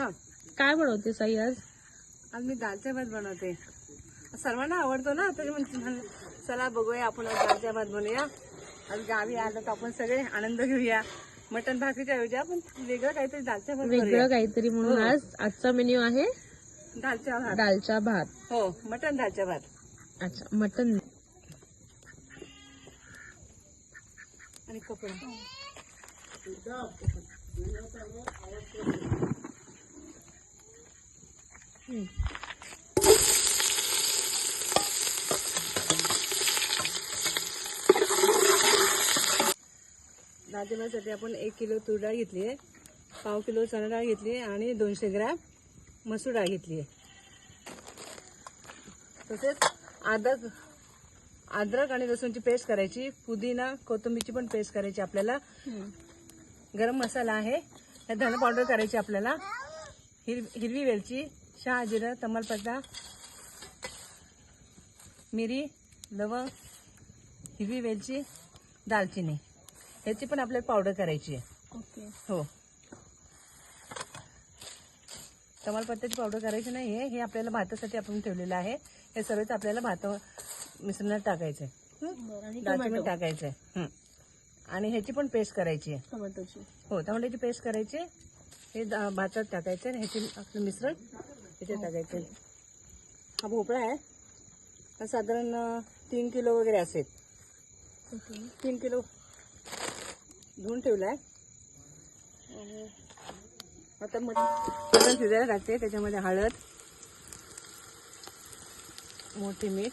हा काय बनवतेस आई आज? आज मी दालचा भात बनवते. सर्वांना आवडतो ना, तरी म्हणून चला बघूया आपण आज दालचा भात बनवूया. आज गावी आलो तर आपण सगळे आनंद घेऊया. मटण भाकरीच्या ऐवजी आपण वेगळं काहीतरी दालचा भात वेगळं करूया. काहीतरी म्हणून हो. आजचा मेन्यू आहे दालचा भात. दालचा भात. हो, मटण दालचा भात. अच्छा, मटन. आणि कपडा दालच्या भातासाठी आपण 1 किलो तूर डाळ घेतली आहे, 1/2 किलो चणा डाळ घेतली आहे आणि 200 ग्रॅम मसूर डाळ घेतली आहे. तसेच अद्रक आणि लसूणची पेस्ट करायची, पुदिना कोथिंबीरची पण पेस्ट करायची आपल्याला. गरम मसाला आहे, धने पावडर करायची आपल्याला, हिरवी वेलची, शहाजिरं, तमालपत्ता, मिरी, लवंग, हिरवी वेलची, दालचिनी ह्याची पण आपल्याला पावडर करायची आहे. ओके. हो, तमालपत्त्याची पावडर करायची नाही आहे, हे आपल्याला भातासाठी आपण ठेवलेलं आहे. हे सर्वच आपल्याला भात मिश्रणात टाकायचं आहे, दालचिनी टाकायचं आहे आणि ह्याची पण पेस्ट करायची आहे टोमॅटोची. हो, टोमॅटोची पेस्ट करायची, हे भातात टाकायचं आणि ह्याचे आपलं मिश्रण ह्याच्यात टाकायचं. हा भोपळा आहे, हा साधारण 3 किलो वगैरे असेल. 3 किलो धुवून ठेवला आहे. आता मटण शिजायला टाकते, त्याच्यामध्ये हळद, मोठी मीठ,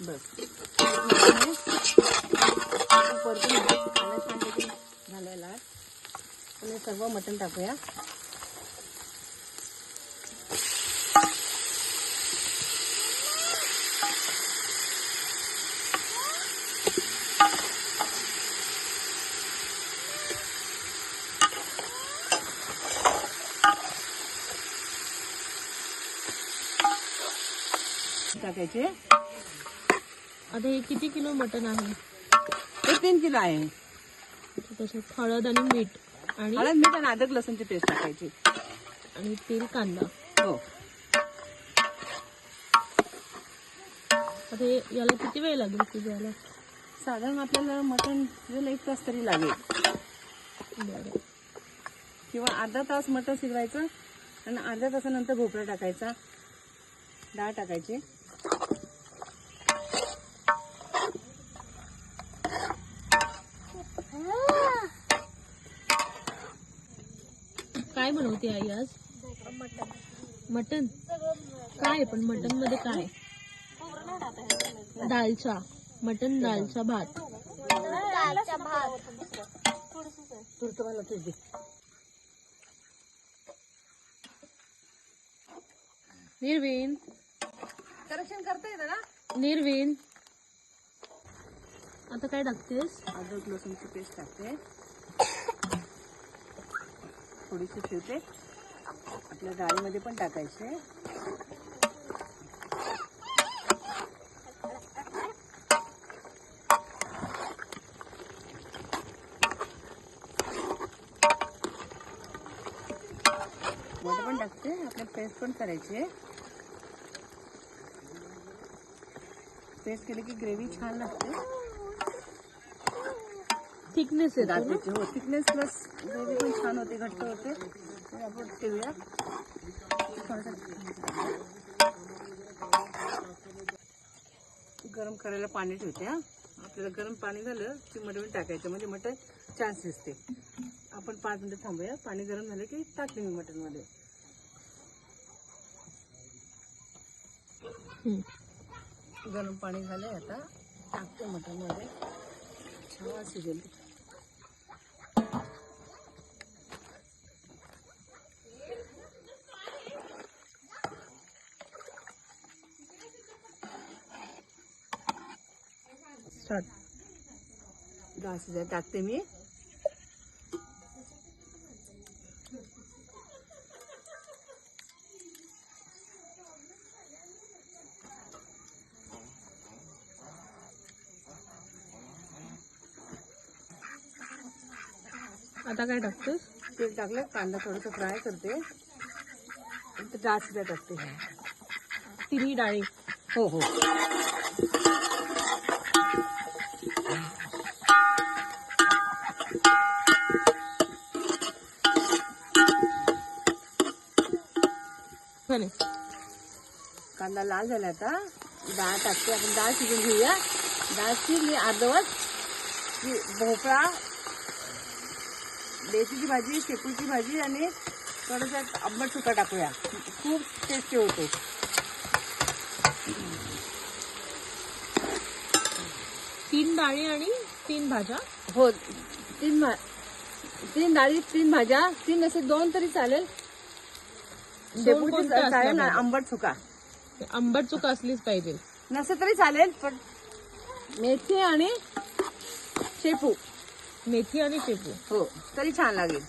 बस परतून घालायला आणि सर्व मटण टाकूया. टाकायचे. आता हे किती किलो मटन आहे? हे 3 किलो आहे. त्याच्यात हळद आणि मीठ आणि हळद, मीठ आणि अद्रक लसूणची पेस्ट टाकायची आणि तेल, कांदा. हो. आता याला किती वेळ लागेल शिजायला? साधारण आपल्याला मटण शिजायला 1 तास तरी लागेल, बरं. किंवा अर्धा तास मटण शिजवायचं आणि अर्ध्या तासानंतर भोपळा टाकायचा, डाळ टाकायची. काय बनवते आई आज? मटन. काय पण मटन मध्ये काय? दालचा. मटन दालचा भात. निर्वीन, करेक्शन करता येतं ना. निर्वीन, आता काय टाकतेस? अद्रक लसूणची पेस्ट टाकते, थोडीशी ठेवते, आपल्या डाळीमध्ये पण टाकायचे. मध्ये पण टाकते, आपल्या पेस्ट पण करायची. पेस्ट केली की ग्रेव्ही छान लागते. थिकनेस येतो ना? दालची हो, थिकनेस प्लस ग्रेव्ही पण छान होते, घट्ट होते. तर आपण ठेवूया. गरम करायला पाणी ठेवते. हा, आपल्याला गरम पाणी झालं की मटण टाकायचं, म्हणजे मटण छान शिजते. आपण 5 मिनिटं थांबूया. पाणी गरम झालं की टाकते मी मटण मध्ये. गरम पाणी झालंय, आता टाकते मटण मध्ये, छान शिजेल. स्टार्ट. डाळ शिजायला टाकते मी. आता काय टाकतेस? तेल टाकलं, कांदा थोडासा फ्राय करते, डाळ सुद्धा टाकते. तिन्ही डाळी. हो हो. झाले. कांदा लाल झाला, आता डाळ टाकते. आपण डाळ शिजून घेऊया. डाळ शिजली अर्धवट की भोपळा, मेथीची भाजी, शेपूची भाजी आणि थोडासा आंबट चुका टाकूया. खूप टेस्टी होतो. तीन डाळी आणि 3 भाज्या. हो, तीन डाळी, 3 भाज्या, 3 नसे 2 तरी चालेल. शेपूची कोणत्या असल्या चालेल, पाहिजे? आंबट चुका आंबट चूक असलीच पाहिजे. नसे तरी चालेल, पण मेथी आणि शेपू. मेथी आणि शेपू. हो, तरी छान लागेल.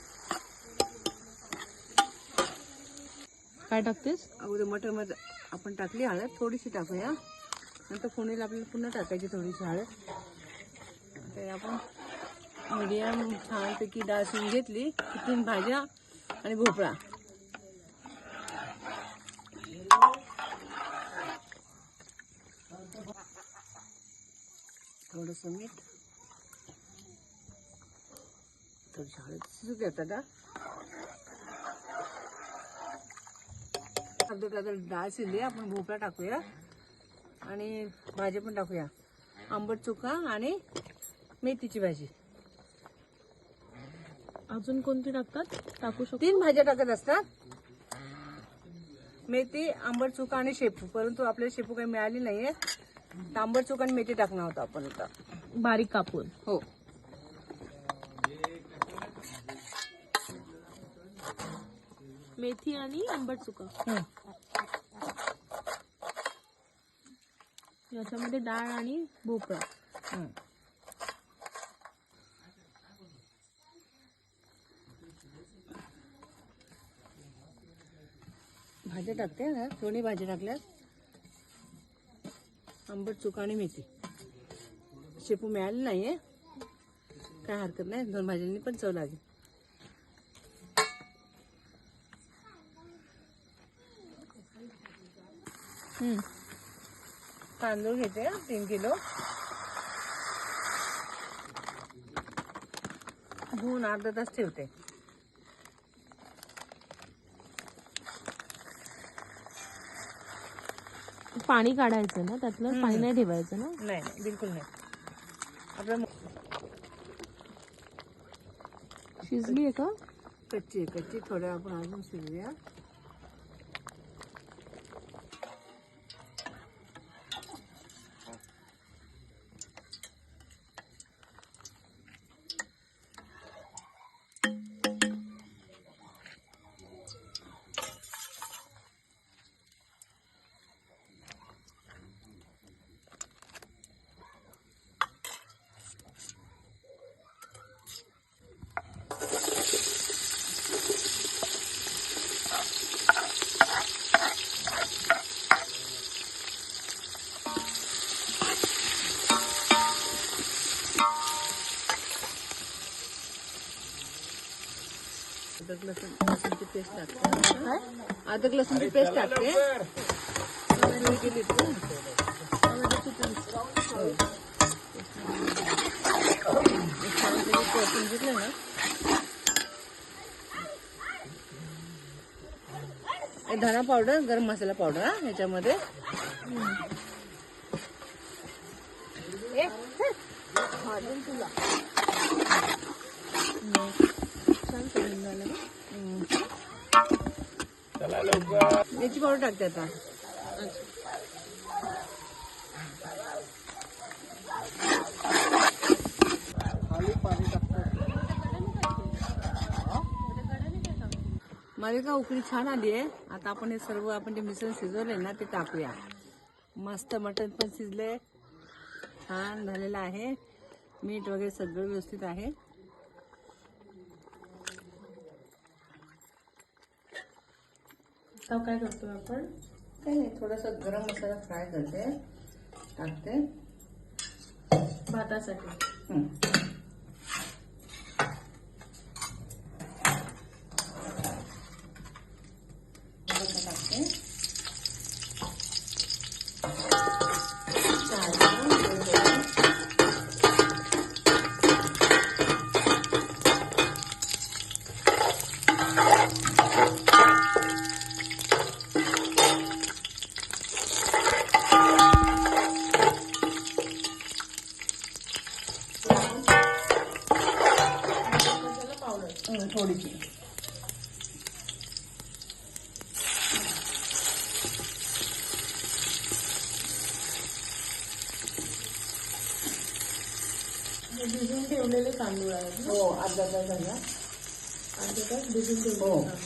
काय टाकतेस? अगोदर मटर मध्ये आपण टाकली हळद, थोडीशी टाकूया. नंतर फोडणीला आपल्याला पुन्हा टाकायची थोडीशी हळद. तर आपण मीडियम छानपैकी डाळ शिजून घेतली की 3 भाज्या आणि भोपळा. थोडंसं मीठ, थोडीशी हळद शिजू द्यायचा डाळ. डाळ शिजली, आपण भोपळा टाकूया आणि भाजी पण टाकूया. आंबट चुका आणि मेथीची भाजी. अजून कोणती टाकतात? टाकू शकतो. 3 भाज्या टाकत असतात. मेथी, आंबट चुका आणि शेपू. परंतु आपल्याला शेपू काही मिळाली नाहीये, तर आंबट चुका आणि मेथी टाकणार होता आपण आता बारीक कापून. हो. मेथी आणि आंबट चुका. याच्यामध्ये डाळ आणि भोपळा. भाज्या टाकते ना, दोन्ही भाज्या टाकल्यात. आंबट चुका आणि मेथी. शेपू मिळाली नाहीये, काय हरकत नाही, 2 भाज्यांनी पण चव लागेल. तांदूळ घेते 3 किलो. धुवून अर्धा तास ठेवते. पाणी काढायचं ना त्यातलं? पाणी नाही ठेवायचं ना? नाही नाही, बिलकुल नाही. आपलं शिजली आहे का? कच्ची आहे, कच्ची. थोड्या आपण अजून शिजूया. अदरक लसूणची पेस्ट टाकते. अदरक लसूणची पेस्ट टाकते. घेतलं ना, धना पावडर, गरम मसाला पावडर ह्याच्यामध्ये. तुला याची पावडर टाकते आता. माझी का उकळी छान आली आहे. आता आपण हे सर्व आपण जे मिश्रण शिजवलंय ना ते टाकूया. मस्त मटण पण शिजले, छान झालेलं आहे. मीठ वगैरे सगळं व्यवस्थित आहे. आता काय करतोय आपण? काही नाही, थोडासा गरम मसाला फ्राय करते, टाकते भातासाठी. थोडीशी. भिजून ठेवलेले तांदूळ आहेत ना? हो, अर्धा तास झाला. अर्धा तास भिजून ठेवलेले हो. तांदूळ.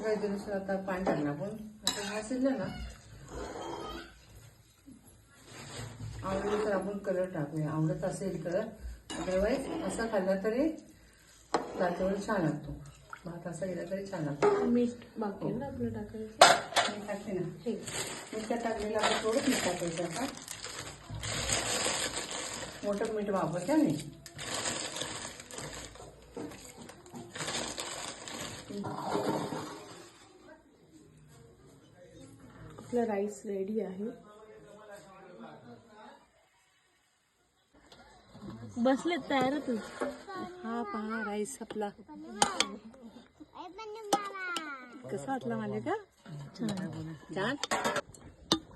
गरजेनुसार आता पाणी टाकलं आपण. आता हा शिजलं ना, आवडीनुसार आपण कलर टाकूया. आवडत असेल कलर, अदरवाईज असा खाल्ला तरी भातावर छान लागतो. भात असा गेला तरी छान लागतो. मीठ बाकी आहे ना आपलं टाकायचं. मी टाकते ना. ठीक. मीठ टाकलेलं आपण थोडं मीठ टाकायचं. आता मोठं मीठ वापरते मी. आपला राईस रेडी आहे. बसले तयारच. हा पहा राईस आपला कसा वाटला मला का? छान.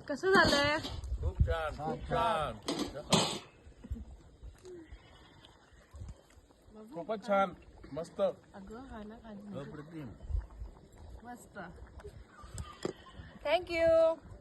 कसं झालंय? खूप छान, खूप छान. खूपच छान, मस्त. अप्रतिम. मस्त. थँक्यू.